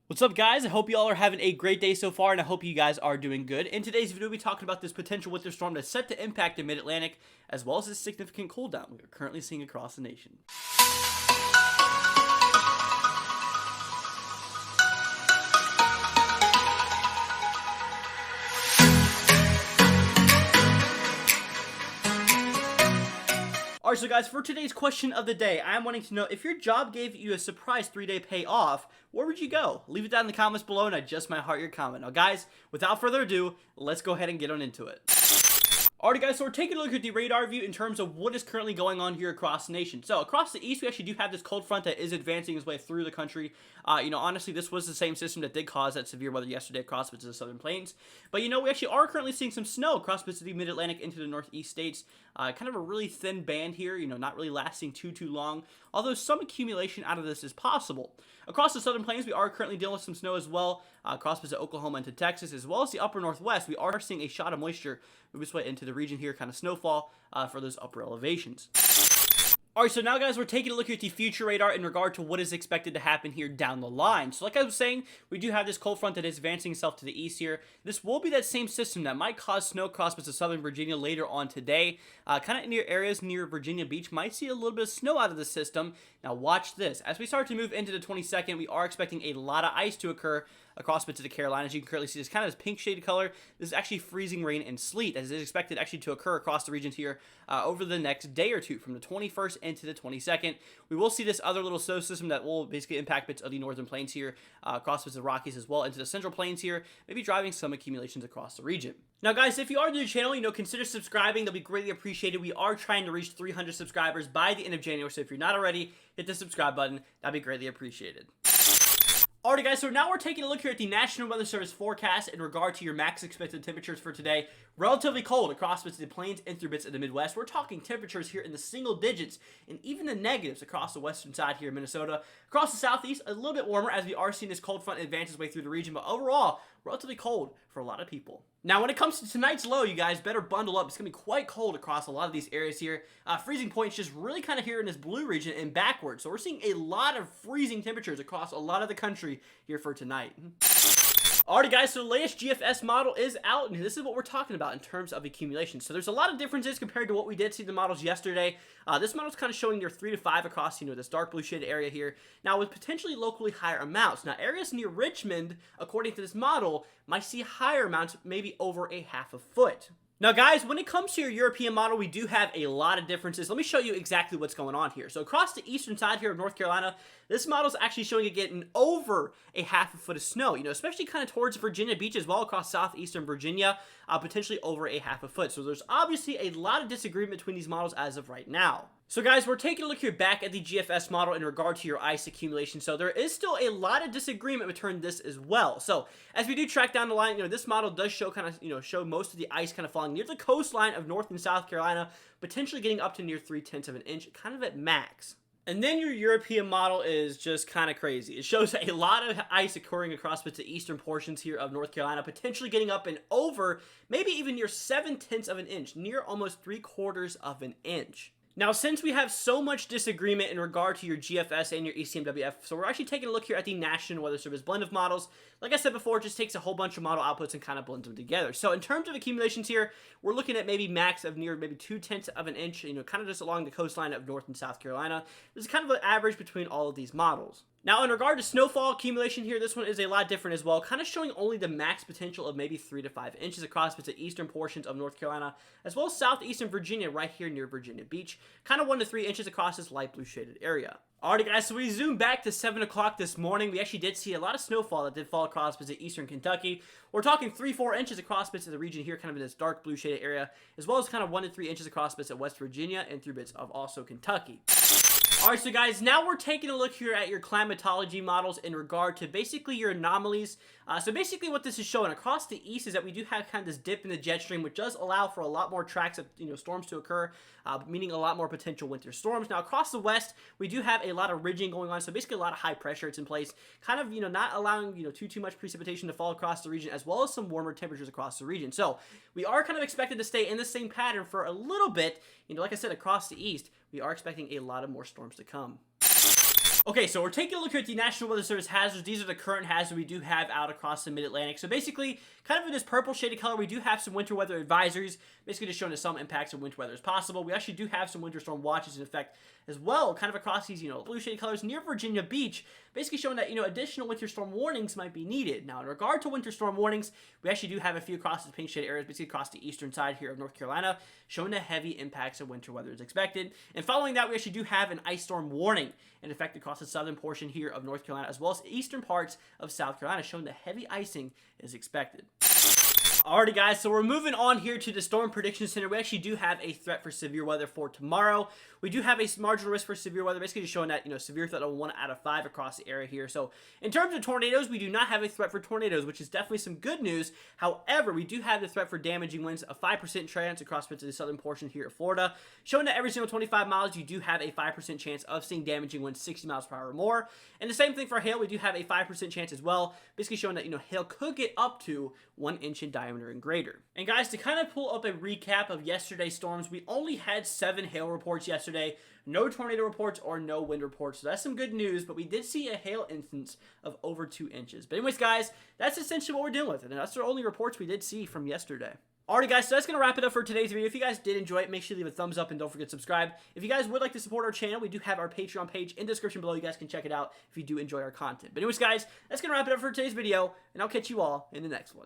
What's up, guys? I hope you all are having a great day so far, and I hope you guys are doing good. In today's video, we'll be talking about this potential winter storm that's set to impact the mid-Atlantic, as well as the significant cooldown we are currently seeing across the nation. Alright, so guys, for today's question of the day, I'm wanting to know, if your job gave you a surprise 3-day payoff, where would you go? Leave it down in the comments below, and I just might heart your comment. Now, guys, without further ado, let's go ahead and get on into it. Alright, guys, so we're taking a look at the radar view in terms of what is currently going on here across the nation. So across the east, we actually do have this cold front that is advancing its way through the country. Honestly, this was the same system that did cause that severe weather yesterday across bits of the southern plains. But we actually are currently seeing some snow across bits of the mid-Atlantic into the northeast states. Kind of a really thin band here, not really lasting too long, although some accumulation out of this is possible. Across the southern plains, we are currently dealing with some snow as well, across bits of Oklahoma into Texas, as well as the upper northwest. We are seeing a shot of moisture move its way into the region here, kind of snowfall for those upper elevations. Alright, so now, guys, we're taking a look at the future radar in regard to what is expected to happen here down the line. So like I was saying, we do have this cold front that is advancing itself to the east here. This will be that same system that might cause snow across bits of southern Virginia later on today. Kind of near areas near Virginia Beach might see a little bit of snow out of the system. Now watch this. As we start to move into the 22nd, we are expecting a lot of ice to occur across bits of the Carolinas. You can currently see this kind of this pink shaded color. This is actually freezing rain and sleet, as it is expected actually to occur across the regions here over the next day or two, from the 21st into the 22nd. We will see this other little snow system that will basically impact bits of the northern plains here, across bits of the Rockies as well, into the central plains here, maybe driving some accumulations across the region. Now, guys, if you are new to the channel, consider subscribing. That'll be greatly appreciated. We are trying to reach 300 subscribers by the end of January, so if you're not already, hit the subscribe button. That'd be greatly appreciated. Alright, guys, so now we're taking a look here at the National Weather Service forecast in regard to your max expected temperatures for today. Relatively cold across bits of the plains and through bits of the Midwest. We're talking temperatures here in the single digits and even the negatives across the western side here in Minnesota. Across the southeast, a little bit warmer as we are seeing this cold front advance its way through the region, but overall, relatively cold for a lot of people. Now, when it comes to tonight's low, you guys better bundle up. It's going to be quite cold across a lot of these areas here. Freezing points just really kind of here in this blue region and backwards. So we're seeing a lot of freezing temperatures across a lot of the country here for tonight. Alrighty, guys, so the latest GFS model is out, and this is what we're talking about in terms of accumulation. So there's a lot of differences compared to what we did see the models yesterday. This model is kind of showing near 3 to 5 across, this dark blue shaded area here. Now, with potentially locally higher amounts. Now, areas near Richmond, according to this model, might see higher amounts, maybe over a half a foot. Now, guys, when it comes to your European model, we do have a lot of differences. Let me show you exactly what's going on here. So across the eastern side here of North Carolina, this model is actually showing it getting over a half a foot of snow, especially kind of towards Virginia Beach as well, across southeastern Virginia, potentially over a half a foot. So there's obviously a lot of disagreement between these models as of right now. So, guys, we're taking a look here back at the GFS model in regard to your ice accumulation. So there is still a lot of disagreement between this as well. So as we do track down the line, this model does show kind of, show most of the ice kind of falling near the coastline of North and South Carolina, potentially getting up to near 3/10 of an inch, kind of at max. And then your European model is just kind of crazy. It shows a lot of ice occurring across the eastern portions here of North Carolina, potentially getting up and over, maybe even near 7/10 of an inch, near almost 3/4 of an inch. Now, since we have so much disagreement in regard to your GFS and your ECMWF, so we're actually taking a look here at the National Weather Service blend of models. Like I said before, it just takes a whole bunch of model outputs and kind of blends them together. So in terms of accumulations here, we're looking at maybe max of near maybe 2/10 of an inch, kind of just along the coastline of North and South Carolina. This is kind of an average between all of these models. Now, in regard to snowfall accumulation here, this one is a lot different as well, kind of showing only the max potential of maybe 3 to 5 inches across the eastern portions of North Carolina, as well as southeastern Virginia, right here near Virginia Beach, kind of 1 to 3 inches across this light blue shaded area. Alrighty, guys, so we zoom back to 7 o'clock this morning. We actually did see a lot of snowfall that did fall across bits of eastern Kentucky. We're talking 3-4 inches across bits of the region here, kind of in this dark blue shaded area, as well as kind of 1 to 3 inches across bits of West Virginia and through bits of also Kentucky. Alright, so guys, now we're taking a look here at your climatology models in regard to basically your anomalies. So basically what this is showing across the east is that we do have kind of this dip in the jet stream, which does allow for a lot more tracks of storms to occur, meaning a lot more potential winter storms. Now across the west, we do have a lot of ridging going on, so basically a lot of high pressure it's in place, kind of not allowing too much precipitation to fall across the region, as well as some warmer temperatures across the region. So we are kind of expected to stay in the same pattern for a little bit. Like I said, across the east, we are expecting a lot of more storms to come. Okay, so we're taking a look here at the National Weather Service hazards. These are the current hazards we do have out across the Mid-Atlantic. So basically, kind of in this purple shaded color, we do have some winter weather advisories, basically just showing us some impacts of winter weather as possible. We actually do have some winter storm watches in effect as well, kind of across these, blue shaded colors near Virginia Beach, basically showing that, additional winter storm warnings might be needed. Now, in regard to winter storm warnings, we actually do have a few across the pink shaded areas, basically across the eastern side here of North Carolina, showing the heavy impacts of winter weather is expected. And following that, we actually do have an ice storm warning in effect across the southern portion here of North Carolina, as well as eastern parts of South Carolina, showing that heavy icing is expected. Alrighty guys, so we're moving on here to the Storm Prediction Center. We actually do have a threat for severe weather for tomorrow. We do have a marginal risk for severe weather, basically just showing that, severe threat of 1 out of 5 across the area here. So in terms of tornadoes, we do not have a threat for tornadoes, which is definitely some good news. However, we do have the threat for damaging winds of 5% chance across the southern portion here of Florida, showing that every single 25 miles, you do have a 5% chance of seeing damaging winds 60 miles per hour or more. And the same thing for hail, we do have a 5% chance as well, basically showing that, hail could get up to 1 inch in diameter and greater. And guys, to kind of pull up a recap of yesterday's storms, we only had 7 hail reports yesterday, no tornado reports or no wind reports, so that's some good news, but we did see a hail instance of over 2 inches. But anyways, guys, that's essentially what we're dealing with, and that's the only reports we did see from yesterday. Alright guys, so that's going to wrap it up for today's video. If you guys did enjoy it, make sure to leave a thumbs up and don't forget to subscribe. If you guys would like to support our channel, we do have our Patreon page in the description below. You guys can check it out if you do enjoy our content. But anyways guys, that's going to wrap it up for today's video, and I'll catch you all in the next one.